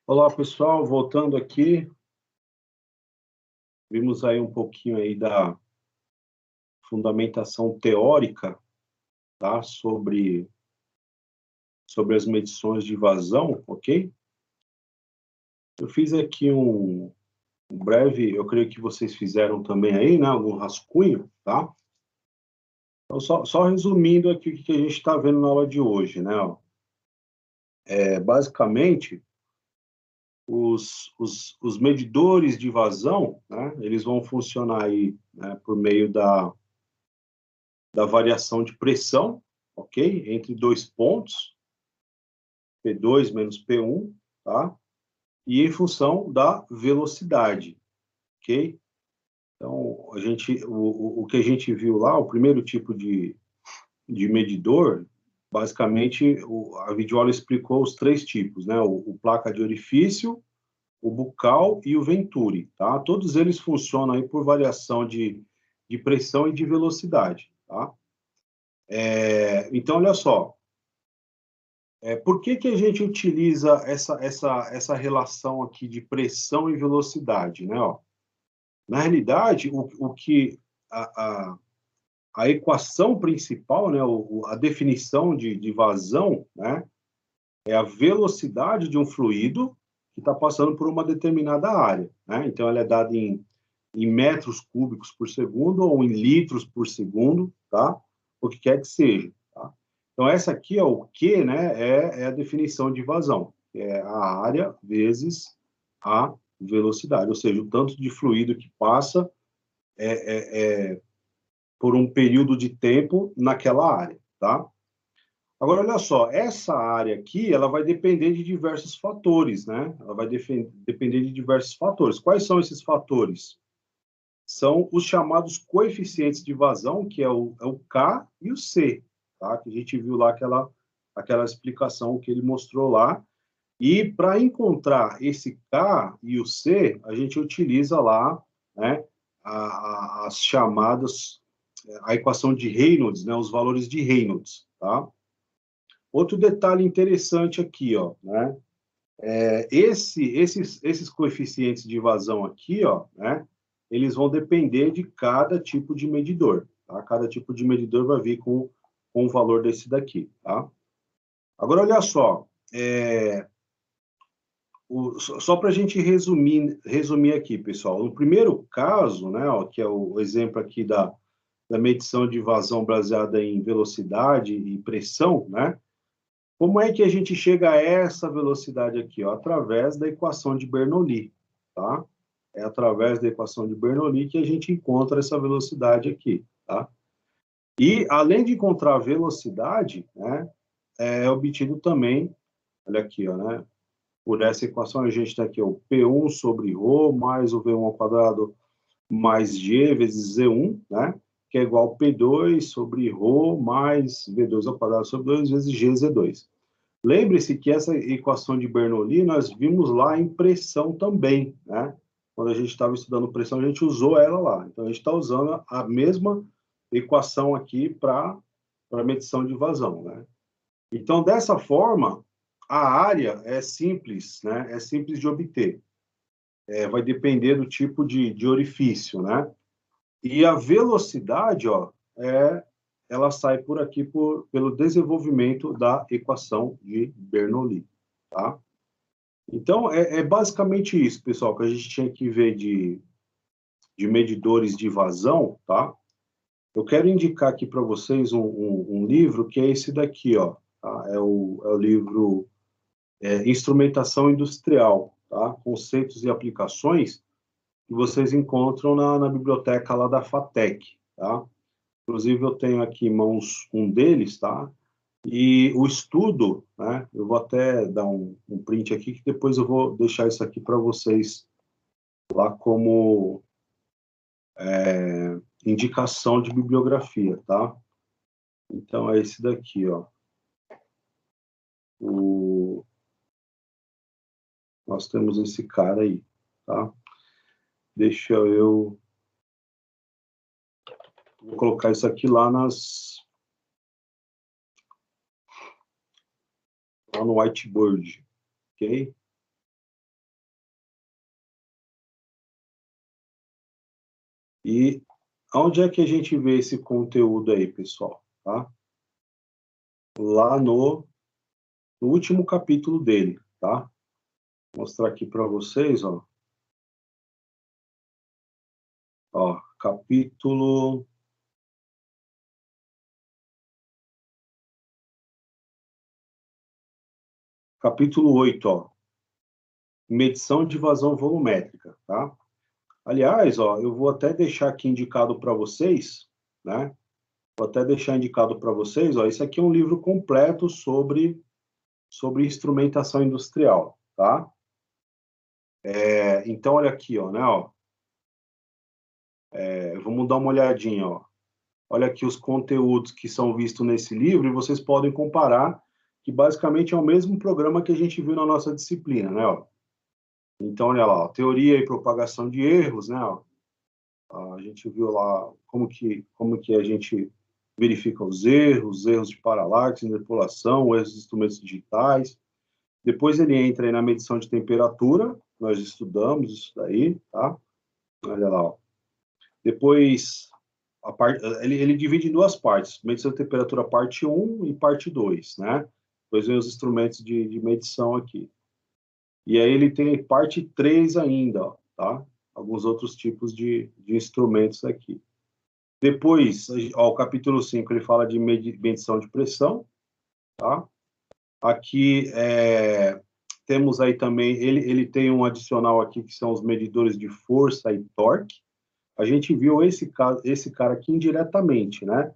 Olá, pessoal, voltando aqui, vimos aí um pouquinho aí da fundamentação teórica, tá? Sobre as medições de vazão, ok? Eu fiz aqui um breve, eu creio que vocês fizeram também aí, né? Algum rascunho, tá? Então, só resumindo aqui o que a gente está vendo na aula de hoje, né? Ó. Basicamente, os medidores de vazão, né? Eles vão funcionar aí, né, por meio da variação de pressão, ok? Entre dois pontos, P2 menos P1, tá? E em função da velocidade, ok? Então, o que a gente viu lá, o primeiro tipo de medidor, basicamente, a videoaula explicou os três tipos, né? O placa de orifício, o bucal e o venturi, tá? Todos eles funcionam aí por variação de pressão e de velocidade, tá? Então, olha só, por que que a gente utiliza essa relação aqui de pressão e velocidade, né? Ó, na realidade, o que a, a, a equação principal, né, a definição de vazão, né, é a velocidade de um fluido que está passando por uma determinada área, né? Então, ela é dada em metros cúbicos por segundo ou em litros por segundo, tá? O que quer que seja, tá? Então, essa aqui é o Q, né? É a definição de vazão, que é a área vezes a velocidade, ou seja, o tanto de fluido que passa por um período de tempo naquela área, tá? Agora, olha só, essa área aqui, ela vai depender de diversos fatores, né? Ela vai depender de diversos fatores. Quais são esses fatores? São os chamados coeficientes de vazão, que é o K e o C, tá? Que a gente viu lá aquela explicação que ele mostrou lá. E para encontrar esse K e o C, a gente utiliza lá, né, as chamadas, a equação de Reynolds, né, os valores de Reynolds, tá? Outro detalhe interessante aqui, ó, né? Esses coeficientes de vazão aqui, ó, né? Eles vão depender de cada tipo de medidor, tá? Cada tipo de medidor vai vir com o valor desse daqui, tá? Agora, olha só, só para a gente resumir aqui, pessoal. No primeiro caso, né, ó, que é o exemplo aqui da medição de vazão baseada em velocidade e pressão, né? Como é que a gente chega a essa velocidade aqui? Ó? Através da equação de Bernoulli, tá? É através da equação de Bernoulli que a gente encontra essa velocidade aqui, tá? E, além de encontrar a velocidade, né, é obtido também, olha aqui, ó, né? Por essa equação, a gente tem aqui o P1 sobre ρ mais o V1 ao quadrado mais G vezes Z1, né? Que é igual a P2 sobre ρ mais V2 ao quadrado sobre 2 vezes GZ2. Lembre-se que essa equação de Bernoulli nós vimos lá em pressão também, né? Quando a gente estava estudando pressão, a gente usou ela lá. Então, a gente está usando a mesma equação aqui para medição de vazão, né? Então, dessa forma, a área é simples, né? É simples de obter. Vai depender do tipo de orifício, né? E a velocidade, ó, ela sai por aqui pelo desenvolvimento da equação de Bernoulli, tá? Então, é basicamente isso, pessoal, que a gente tinha que ver de medidores de vazão, tá? Eu quero indicar aqui para vocês um livro que é esse daqui, ó, tá? É o livro Instrumentação Industrial, tá? Conceitos e aplicações, que vocês encontram na biblioteca lá da FATEC, tá? Inclusive, eu tenho aqui em mãos um deles, tá? E o estudo, né? Eu vou até dar um print aqui, que depois eu vou deixar isso aqui para vocês lá como indicação de bibliografia, tá? Então, é esse daqui, ó. Nós temos esse cara aí, tá? Deixa eu... Vou colocar isso aqui lá no whiteboard, ok? E onde é que a gente vê esse conteúdo aí, pessoal? Tá? Lá no último capítulo dele, tá? Vou mostrar aqui para vocês, ó. Ó, capítulo 8, ó. Medição de vazão volumétrica, tá? Aliás, ó, eu vou até deixar aqui indicado para vocês, né? Vou até deixar indicado para vocês, ó, esse aqui é um livro completo sobre instrumentação industrial, tá? Então, olha aqui, ó, né, ó. Vamos dar uma olhadinha, ó. Olha aqui os conteúdos que são vistos nesse livro e vocês podem comparar, que basicamente é o mesmo programa que a gente viu na nossa disciplina, né, ó. Então, olha lá, ó, teoria e propagação de erros, né, ó. A gente viu lá como que a gente verifica os erros de paralaxe, interpolação, erros de instrumentos digitais. Depois ele entra aí na medição de temperatura, nós estudamos isso daí, tá? Olha lá, ó. Depois, ele divide em duas partes, medição de temperatura parte 1 e parte 2, né? Depois vem os instrumentos de medição aqui. E aí ele tem parte 3 ainda, ó, tá? Alguns outros tipos de instrumentos aqui. Depois, ó, o capítulo 5, ele fala de medição de pressão, tá? Aqui temos aí também, ele tem um adicional aqui que são os medidores de força e torque. A gente viu esse cara aqui indiretamente, né?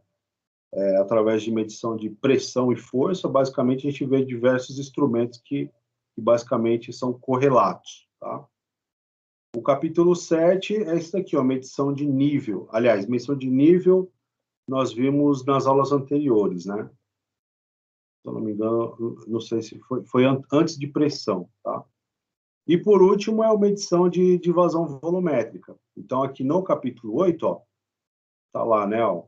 Através de medição de pressão e força, basicamente a gente vê diversos instrumentos que basicamente são correlatos, tá? O capítulo 7 é esse daqui, ó, medição de nível. Aliás, medição de nível nós vimos nas aulas anteriores, né? Se eu não me engano, não sei se foi antes de pressão, tá? E por último é a medição de vazão volumétrica. Então aqui no capítulo 8, ó, tá lá, né, ó,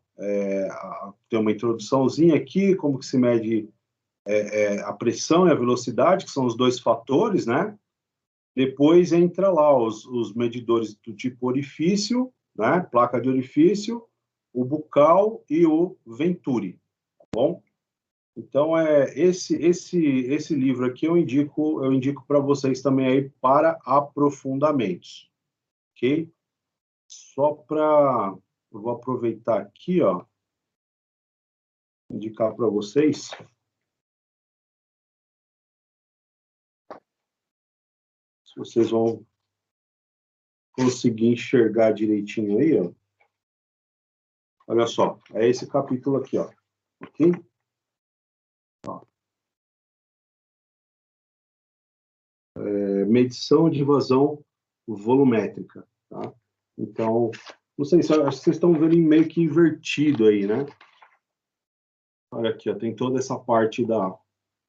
tem uma introduçãozinha aqui, como que se mede a pressão e a velocidade, que são os dois fatores, né? Depois entra lá os medidores do tipo orifício, né? Placa de orifício, o bucal e o Venturi, tá bom? Então, esse livro aqui eu indico para vocês também aí para aprofundamentos, ok? Só para, eu vou aproveitar aqui, ó, indicar para vocês. Se vocês vão conseguir enxergar direitinho aí, ó. Olha só, é esse capítulo aqui, ó, ok? Ó. Medição de vazão volumétrica, tá? Então, não sei, acho que vocês estão vendo meio que invertido aí, né? Olha aqui, ó, tem toda essa parte da...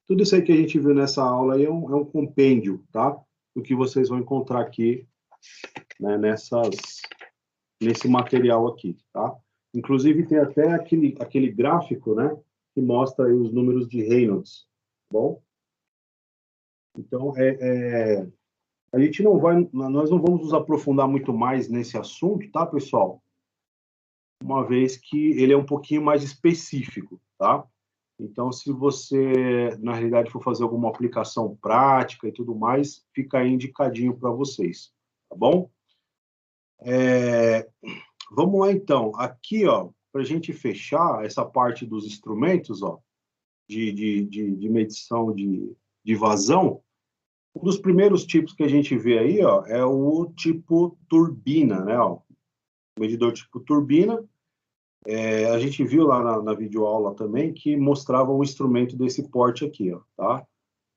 Tudo isso aí que a gente viu nessa aula aí é um compêndio, tá? Do que vocês vão encontrar aqui, né, nesse material aqui, tá? Inclusive tem até aquele gráfico, né, que mostra aí os números de Reynolds, tá bom? Então, a gente não vai, nós não vamos nos aprofundar muito mais nesse assunto, tá, pessoal? Uma vez que ele é um pouquinho mais específico, tá? Então, se você, na realidade, for fazer alguma aplicação prática e tudo mais, fica aí indicadinho para vocês, tá bom? Vamos lá, então. Aqui, ó, para a gente fechar essa parte dos instrumentos, ó, de medição de vazão, um dos primeiros tipos que a gente vê aí, ó, é o tipo turbina, né, ó, medidor tipo turbina. A gente viu lá na videoaula também que mostrava um instrumento desse porte aqui, ó, tá?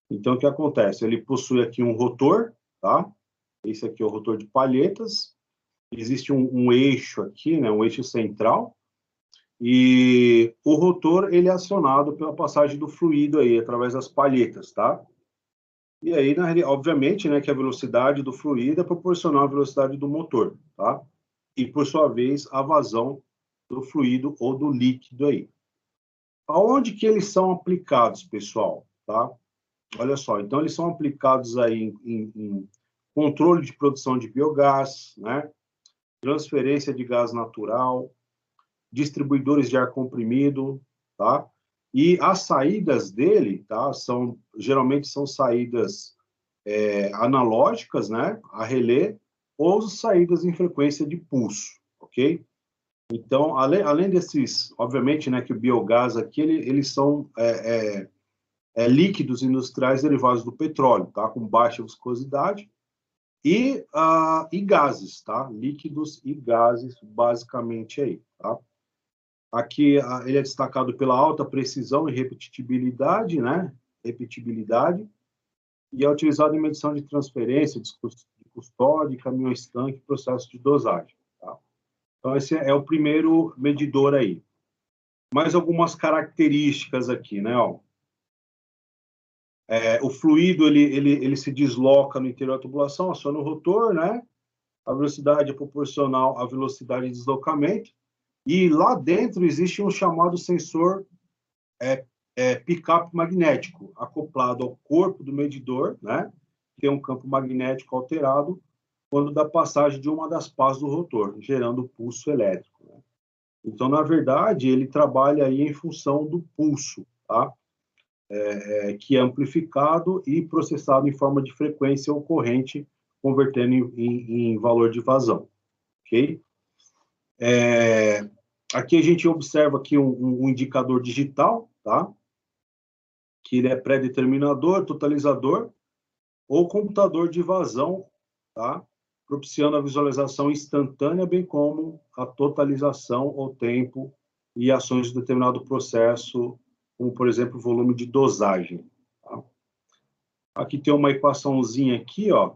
Então, o que acontece? Ele possui aqui um rotor, tá? Esse aqui é o rotor de palhetas. Existe um eixo aqui, né? Um eixo central. E o rotor, ele é acionado pela passagem do fluido aí, através das palhetas, tá? E aí, obviamente, né, que a velocidade do fluido é proporcional à velocidade do motor, tá? E, por sua vez, a vazão do fluido ou do líquido aí. Aonde que eles são aplicados, pessoal? Tá? Olha só, então eles são aplicados aí em controle de produção de biogás, né? transferência de gás natural, distribuidores de ar comprimido, tá? E as saídas dele, tá? Geralmente são saídas analógicas, né? A relé, ou saídas em frequência de pulso, ok? Então, além desses, obviamente, né, que o biogás aqui, eles são líquidos industriais derivados do petróleo, tá? Com baixa viscosidade, e gases, tá? Líquidos e gases, basicamente aí, tá? Aqui ele é destacado pela alta precisão e repetibilidade, né? Repetibilidade, e é utilizado em medição de transferência, de custódia, caminhões-tanque, processo de dosagem, tá? Então, esse é o primeiro medidor aí. Mais algumas características aqui, né? Ó. O fluido, ele se desloca no interior da tubulação, aciona o rotor, né? A velocidade é proporcional à velocidade de deslocamento, e lá dentro existe um chamado sensor pick-up magnético, acoplado ao corpo do medidor, né? Tem um campo magnético alterado quando da passagem de uma das pás do rotor, gerando pulso elétrico, né? Então, na verdade, ele trabalha aí em função do pulso, tá? Que é amplificado e processado em forma de frequência ou corrente, convertendo em valor de vazão, ok? Aqui a gente observa aqui um indicador digital, tá? Que ele é pré-determinador, totalizador ou computador de vazão, tá? Propiciando a visualização instantânea, bem como a totalização ou tempo e ações de determinado processo, como, por exemplo, volume de dosagem. Tá? Aqui tem uma equaçãozinha aqui, ó,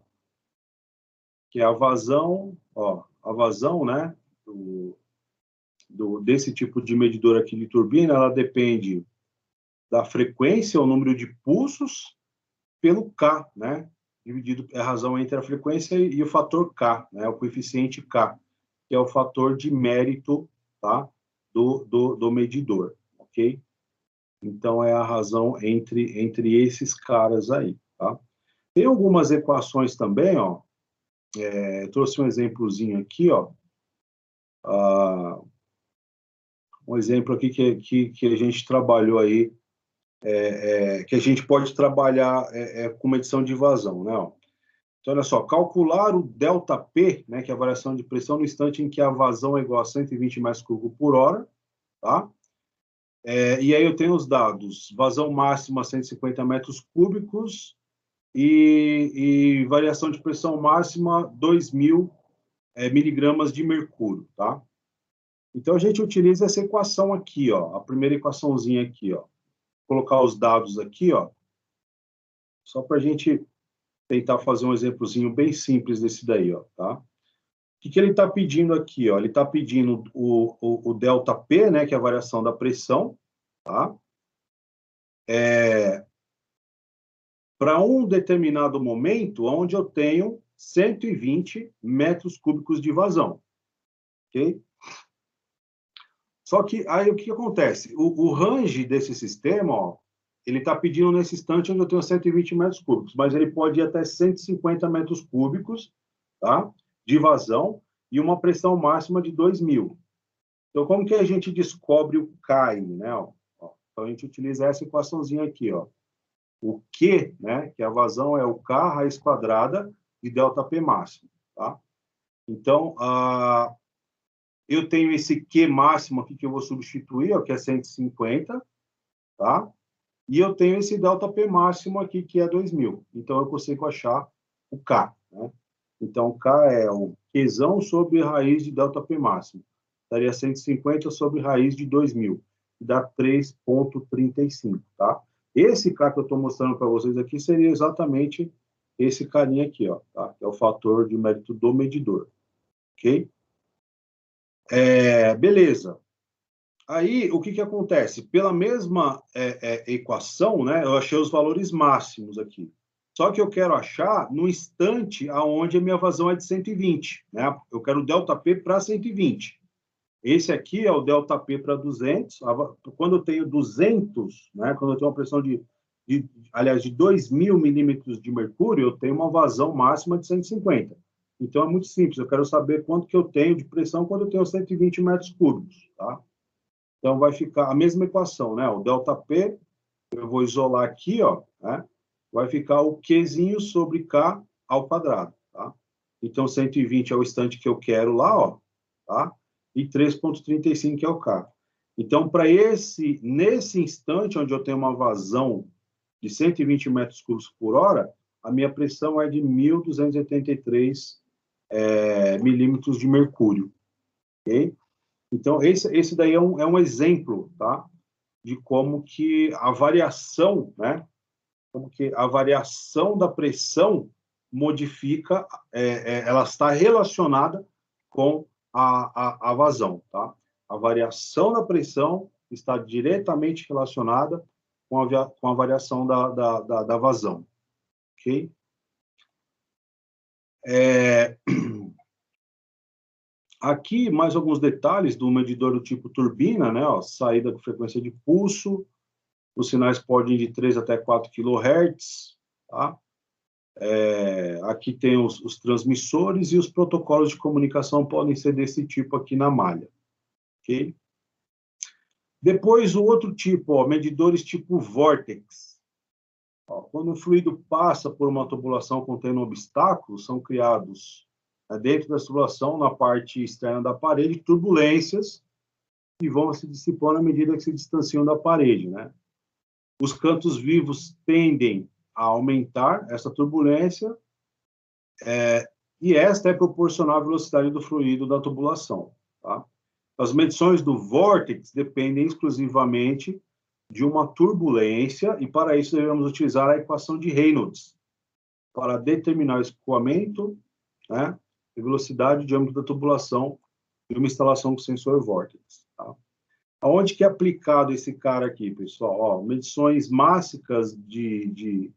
que é a vazão, ó, a vazão, né, desse tipo de medidor aqui de turbina, ela depende da frequência, o número de pulsos, pelo K, né, dividido a razão entre a frequência e o fator K, né, o coeficiente K, que é o fator de mérito, tá, do medidor, ok? Então, é a razão entre esses caras aí, tá? Tem algumas equações também, ó, trouxe um exemplozinho aqui, ó, um exemplo aqui que a gente trabalhou aí, que a gente pode trabalhar com medição de vazão, né, ó. Então, olha só, calcular o ΔP, né, que é a variação de pressão no instante em que a vazão é igual a 120 metros cúbicos por hora, tá? E aí eu tenho os dados, vazão máxima 150 metros cúbicos e variação de pressão máxima 2.000 miligramas de mercúrio, tá? Então, a gente utiliza essa equação aqui, ó, a primeira equaçãozinha aqui, ó. Vou colocar os dados aqui, ó, só para a gente tentar fazer um exemplozinho bem simples desse daí, ó, tá? O que ele está pedindo aqui, ó? Ele está pedindo o ΔP, né, que é a variação da pressão, tá? Para um determinado momento, onde eu tenho 120 metros cúbicos de vazão, ok? Só que aí o que acontece? O range desse sistema, ó, ele está pedindo nesse instante onde eu tenho 120 metros cúbicos, mas ele pode ir até 150 metros cúbicos, tá? De vazão e uma pressão máxima de 2.000. Então, como que a gente descobre o K, né? Ó, então, a gente utiliza essa equaçãozinha aqui, ó. O Q, né? Que a vazão é o K raiz quadrada de ΔP máximo, tá? Então, eu tenho esse Q máximo aqui que eu vou substituir, ó, que é 150, tá? E eu tenho esse ΔP máximo aqui, que é 2.000. Então, eu consigo achar o K, né? Então, o K é o Qzão sobre raiz de ΔP máximo. Daria 150 sobre raiz de 2.000. Dá 3,35, tá? Esse K que eu estou mostrando para vocês aqui seria exatamente esse carinha aqui, ó, tá? Que é o fator de mérito do medidor, ok? Beleza. Aí, o que acontece? Pela mesma equação, né, eu achei os valores máximos aqui. Só que eu quero achar no instante aonde a minha vazão é de 120, né? Eu quero o ΔP para 120. Esse aqui é o ΔP para 200. Quando eu tenho 200, né, quando eu tenho uma pressão aliás, de 2.000 milímetros de mercúrio, eu tenho uma vazão máxima de 150. Então, é muito simples. Eu quero saber quanto que eu tenho de pressão quando eu tenho 120 metros cúbicos, tá? Então, vai ficar a mesma equação, né? O ΔP, eu vou isolar aqui, ó, né? Vai ficar o Qzinho sobre K ao quadrado, tá? Então, 120 é o instante que eu quero lá, ó, tá? E 3,35 é o K. Então, nesse instante onde eu tenho uma vazão de 120 metros cúbicos por hora, a minha pressão é de 1.283 milímetros de mercúrio, ok? Então, esse daí é um exemplo, tá? De como que a variação, né? Como que a variação da pressão modifica, ela está relacionada com a vazão, tá? A variação da pressão está diretamente relacionada com a variação da vazão, ok? Aqui, mais alguns detalhes do medidor do tipo turbina, né? Ó, saída com frequência de pulso, os sinais podem ir de 3 até 4 kHz, tá? Aqui tem os transmissores e os protocolos de comunicação podem ser desse tipo aqui na malha, ok? Depois, o outro tipo, ó, medidores tipo Vortex. Ó, quando o fluido passa por uma tubulação contendo obstáculos, são criados dentro da tubulação, na parte externa da parede, turbulências que vão se dissipando à medida que se distanciam da parede, né? Os cantos vivos tendem a aumentar essa turbulência, e esta é proporcional à velocidade do fluido da tubulação, tá? As medições do vórtex dependem exclusivamente de uma turbulência, e para isso devemos utilizar a equação de Reynolds para determinar o escoamento, né, e velocidade e diâmetro da tubulação de uma instalação com sensor vórtex, tá? Aonde que é aplicado esse cara aqui, pessoal? Ó, medições mássicas de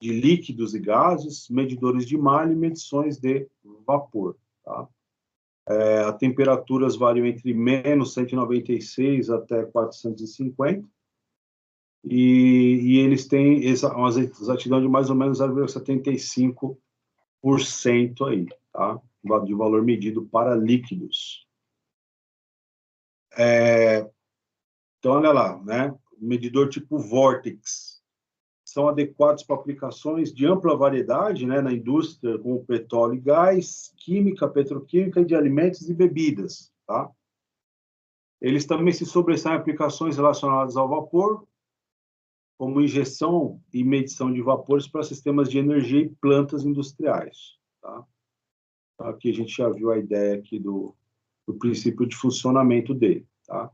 líquidos e gases, medidores de malha e medições de vapor, tá? As temperaturas variam entre menos 196 até 450, e eles têm uma exatidão de mais ou menos 0,75% aí, tá? De valor medido para líquidos. Então, olha lá, né? Medidor tipo Vortex são adequados para aplicações de ampla variedade, né, na indústria, como petróleo e gás, química, petroquímica e de alimentos e bebidas, tá? Eles também se sobressaem em aplicações relacionadas ao vapor, como injeção e medição de vapores para sistemas de energia e plantas industriais, tá? Então, aqui a gente já viu a ideia aqui do princípio de funcionamento dele, tá?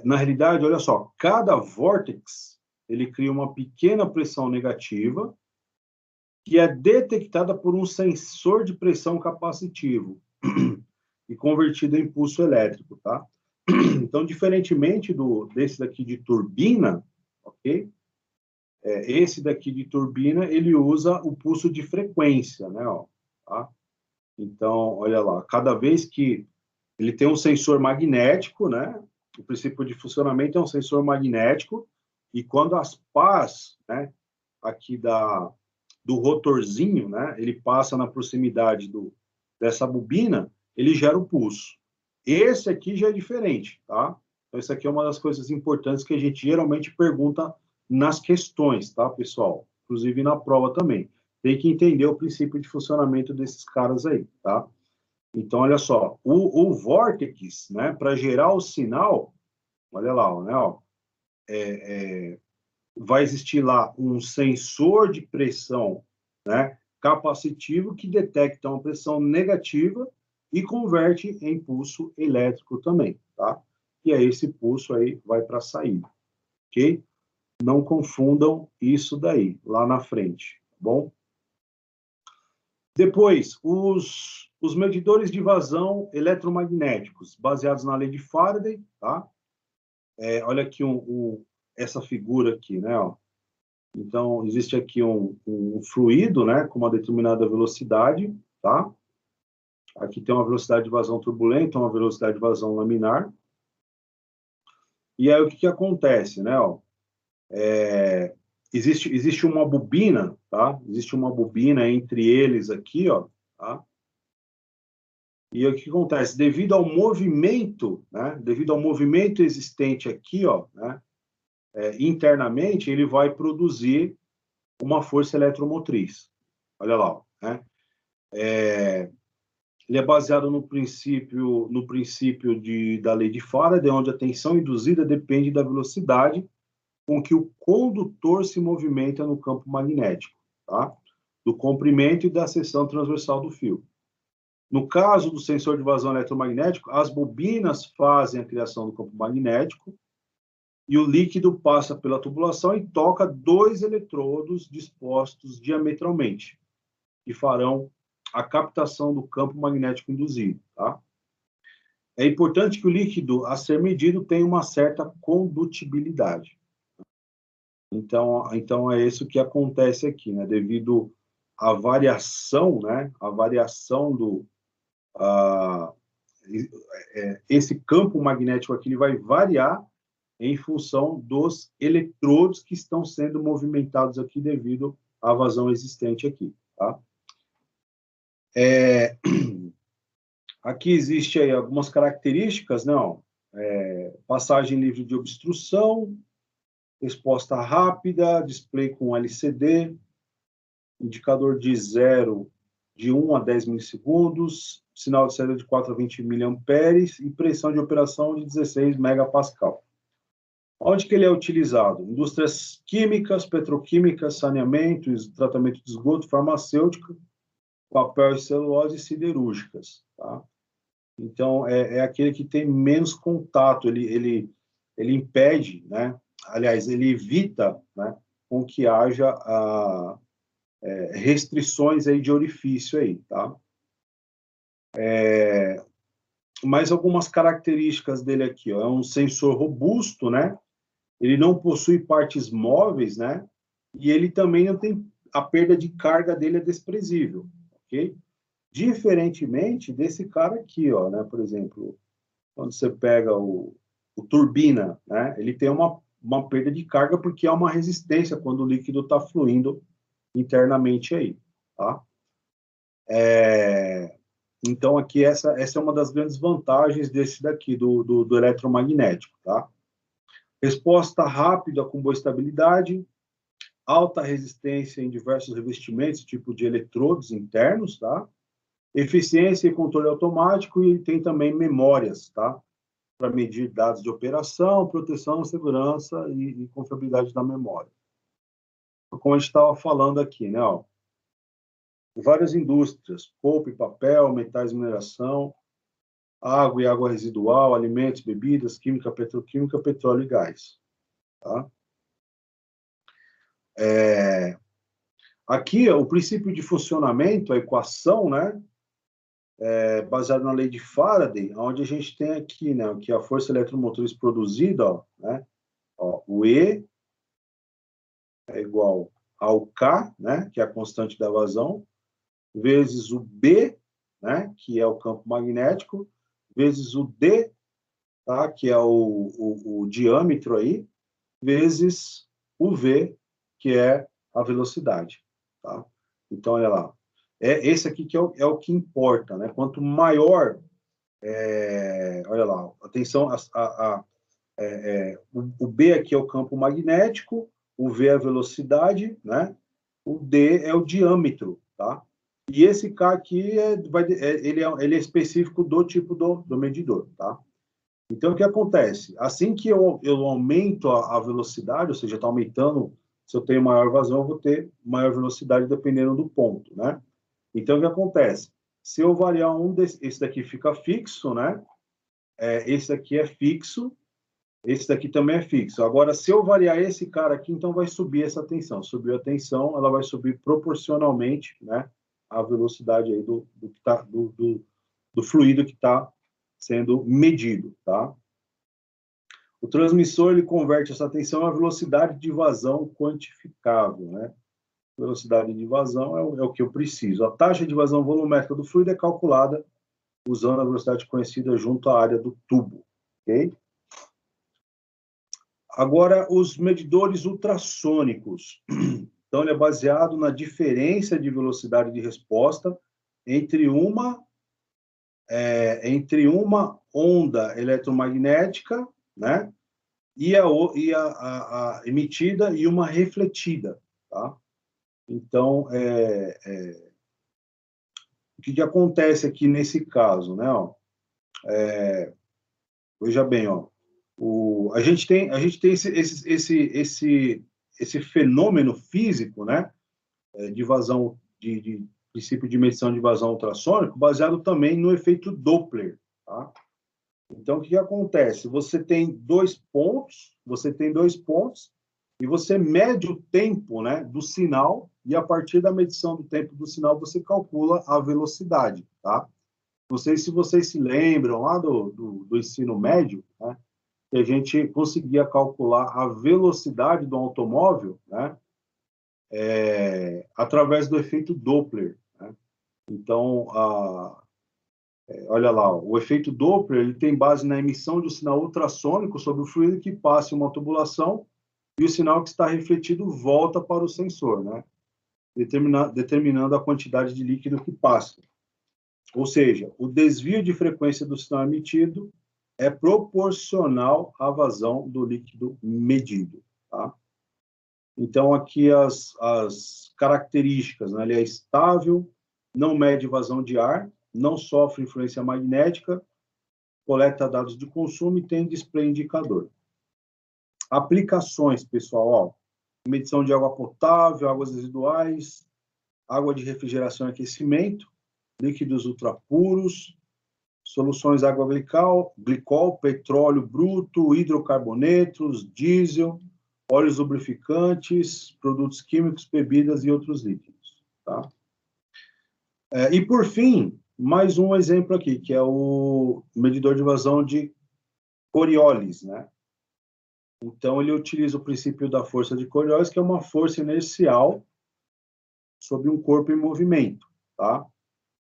Na realidade, olha só, cada vórtex, ele cria uma pequena pressão negativa que é detectada por um sensor de pressão capacitivo e convertido em impulso elétrico, tá? Então, diferentemente desse daqui de turbina, ok? Esse daqui de turbina, ele usa o pulso de frequência, né? Ó, tá? Então, olha lá, cada vez que ele tem um sensor magnético, né? O princípio de funcionamento é um sensor magnético, e quando as pás, né, aqui do rotorzinho, né, ele passa na proximidade dessa bobina, ele gera o pulso. Esse aqui já é diferente, tá? Então, isso aqui é uma das coisas importantes que a gente geralmente pergunta nas questões, tá, pessoal? Inclusive na prova também. Tem que entender o princípio de funcionamento desses caras aí, tá? Então, olha só, o vórtex, né, para gerar o sinal, olha lá, né, ó, vai existir lá um sensor de pressão, né, capacitivo que detecta uma pressão negativa e converte em pulso elétrico também, tá? E aí esse pulso aí vai para a saída, ok? Não confundam isso daí, lá na frente, tá bom? Depois, os medidores de vazão eletromagnéticos, baseados na lei de Faraday, tá? Olha aqui essa figura aqui, né? Ó. Então, existe aqui um fluido, né, com uma determinada velocidade, tá? Aqui tem uma velocidade de vazão turbulenta, uma velocidade de vazão laminar. E aí, o que acontece, né? Ó? existe uma bobina, tá? Existe uma bobina entre eles aqui, ó, tá? E o que acontece? Devido ao movimento, né? Devido ao movimento existente aqui, ó, né? Internamente, ele vai produzir uma força eletromotriz. Olha lá, ó, né? Ele é baseado no princípio da lei de Faraday, onde a tensão induzida depende da velocidade com que o condutor se movimenta no campo magnético, tá? Do comprimento e da seção transversal do fio. No caso do sensor de vazão eletromagnético, as bobinas fazem a criação do campo magnético e o líquido passa pela tubulação e toca dois eletrodos dispostos diametralmente, que farão a captação do campo magnético induzido, tá? É importante que o líquido a ser medido tenha uma certa condutibilidade. Então é isso que acontece aqui, né? Devido à variação, né? A variação esse campo magnético aqui ele vai variar em função dos eletrodos que estão sendo movimentados aqui devido à vazão existente aqui, tá? Aqui existe aí algumas características, não? Passagem livre de obstrução, resposta rápida, display com LCD, indicador de 0 de 1 a 10 milissegundos, sinal de saída de 4 a 20 miliamperes e pressão de operação de 16 megapascal. Onde que ele é utilizado? Indústrias químicas, petroquímicas, saneamento, tratamento de esgoto, farmacêutica, papel e celulose e siderúrgicas, tá? Então, é aquele que tem menos contato, ele impede, né? Aliás, ele evita, né, com que haja restrições aí de orifício aí, tá? Mais algumas características dele aqui, ó. É um sensor robusto, né? Ele não possui partes móveis, né? E ele também não tem... A perda de carga dele é desprezível, ok? Diferentemente desse cara aqui, ó, né? Por exemplo, quando você pega o turbina, né? Ele tem uma perda de carga porque há uma resistência quando o líquido está fluindo internamente aí, tá? Então, aqui, essa é uma das grandes vantagens desse daqui, do eletromagnético, tá? Resposta rápida com boa estabilidade, alta resistência em diversos revestimentos, tipo de eletrodos internos, tá? Eficiência e controle automático e tem também memórias, tá? Para medir dados de operação, proteção, segurança e confiabilidade da memória. Como a gente estava falando aqui, né? Ó, várias indústrias, pulp, papel, metais e mineração, água e água residual, alimentos, bebidas, química, petroquímica, petróleo e gás. Tá? Aqui, o princípio de funcionamento, a equação, né, baseada na lei de Faraday, onde a gente tem aqui, né, que a força eletromotriz produzida, ó, né, ó, o E é igual ao K, né, que é a constante da vazão, vezes o B, né, que é o campo magnético, vezes o D, tá, que é o diâmetro aí, vezes o V, que é a velocidade. Tá? Então, olha lá. Esse aqui que é o que importa. Né? Quanto maior, olha lá, atenção, o B aqui é o campo magnético, o V é a velocidade, né? O D é o diâmetro. Tá? E esse K aqui, ele é específico do tipo do medidor. Tá? Então, o que acontece? Assim que eu aumento a velocidade, ou seja, está aumentando, se eu tenho maior vazão, eu vou ter maior velocidade dependendo do ponto, né? Então, o que acontece? Se eu variar esse daqui fica fixo, né? Esse aqui é fixo, esse daqui também é fixo. Agora, se eu variar esse cara aqui, então vai subir essa tensão. Subiu a tensão, ela vai subir proporcionalmente, né? A velocidade aí do fluido que está sendo medido, tá? O transmissor ele converte essa tensão à velocidade de vazão quantificável, né? Velocidade de vazão é o que eu preciso. A taxa de vazão volumétrica do fluido é calculada usando a velocidade conhecida junto à área do tubo, ok? Agora, os medidores ultrassônicos. Então, ele é baseado na diferença de velocidade de resposta entre uma onda eletromagnética, né, e a emitida e uma refletida, tá? Então, o que acontece aqui nesse caso, né? Ó, veja bem, ó, a gente tem esse fenômeno físico, né? De vazão, de princípio de medição de vazão ultrassônico, baseado também no efeito Doppler, tá? Então, o que acontece? Você tem dois pontos e você mede o tempo, né, do sinal, e a partir da medição do tempo do sinal, você calcula a velocidade, tá? Não sei se vocês se lembram lá do ensino médio, né, que a gente conseguia calcular a velocidade do automóvel, né, através do efeito Doppler, né? Então, olha lá, o efeito Doppler ele tem base na emissão de um sinal ultrassônico sobre o fluido que passa em uma tubulação e o sinal que está refletido volta para o sensor, né? Determinando a quantidade de líquido que passa. Ou seja, o desvio de frequência do sinal emitido é proporcional à vazão do líquido medido, tá? Então, aqui as características, né? Ele é estável, não mede vazão de ar, não sofre influência magnética, coleta dados de consumo e tem display indicador. Aplicações, pessoal, ó, medição de água potável, águas residuais, água de refrigeração e aquecimento, líquidos ultrapuros, soluções água glicol, petróleo bruto, hidrocarbonetos, diesel, óleos lubrificantes, produtos químicos, bebidas e outros líquidos, tá? E, por fim, mais um exemplo aqui, que é o medidor de vazão de Coriolis, né? Então, ele utiliza o princípio da força de Coriolis, que é uma força inercial sobre um corpo em movimento, tá?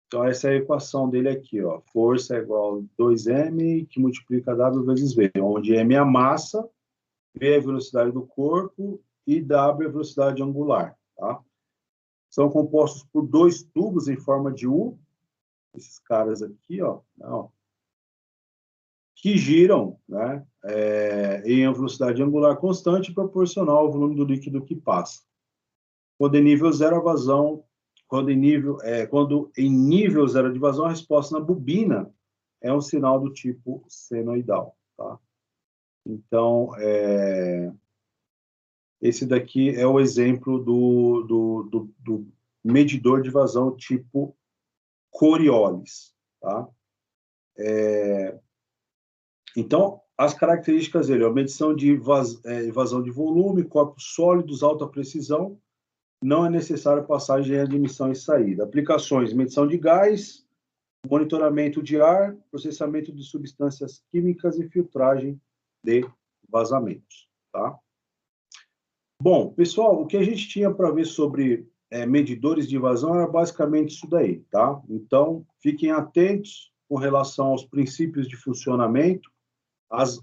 Então, essa é a equação dele aqui, ó. Força é igual a 2m, que multiplica W vezes V, onde M é a massa, V é a velocidade do corpo e W é a velocidade angular, tá? São compostos por dois tubos em forma de U, esses caras aqui, ó, que giram, né, em velocidade angular constante proporcional ao volume do líquido que passa. Quando em nível zero a vazão, quando em nível zero de vazão, a resposta na bobina é um sinal do tipo senoidal, tá? Então, esse daqui é o exemplo do medidor de vazão tipo Coriolis, tá? Então, as características dele, a medição de vazão de volume, corpos sólidos, alta precisão, não é necessária passagem de admissão e saída. Aplicações, medição de gás, monitoramento de ar, processamento de substâncias químicas e filtragem de vazamentos, tá? Bom, pessoal, o que a gente tinha para ver sobre medidores de vazão era basicamente isso daí, tá? Então, fiquem atentos com relação aos princípios de funcionamento,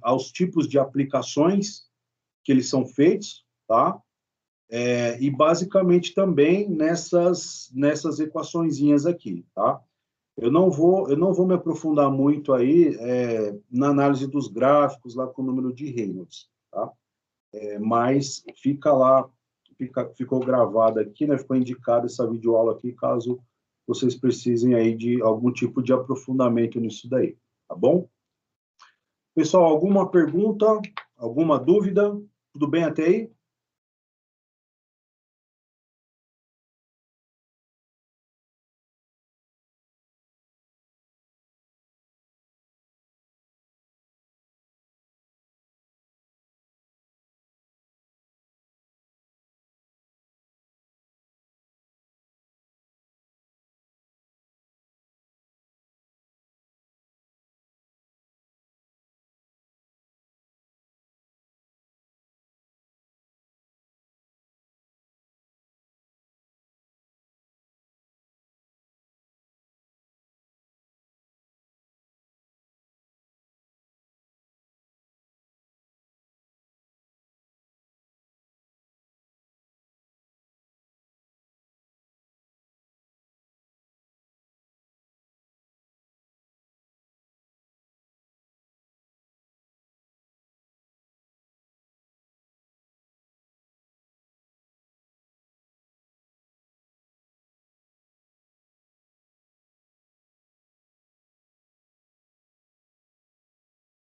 aos tipos de aplicações que eles são feitos, tá? E basicamente também nessas equaçõezinhas aqui, tá? Eu não vou me aprofundar muito aí na análise dos gráficos lá com o número de Reynolds, tá? Mas ficou gravado aqui, né? Ficou indicada essa videoaula aqui, caso vocês precisem aí de algum tipo de aprofundamento nisso daí, tá bom? Pessoal, alguma pergunta? Alguma dúvida? Tudo bem até aí?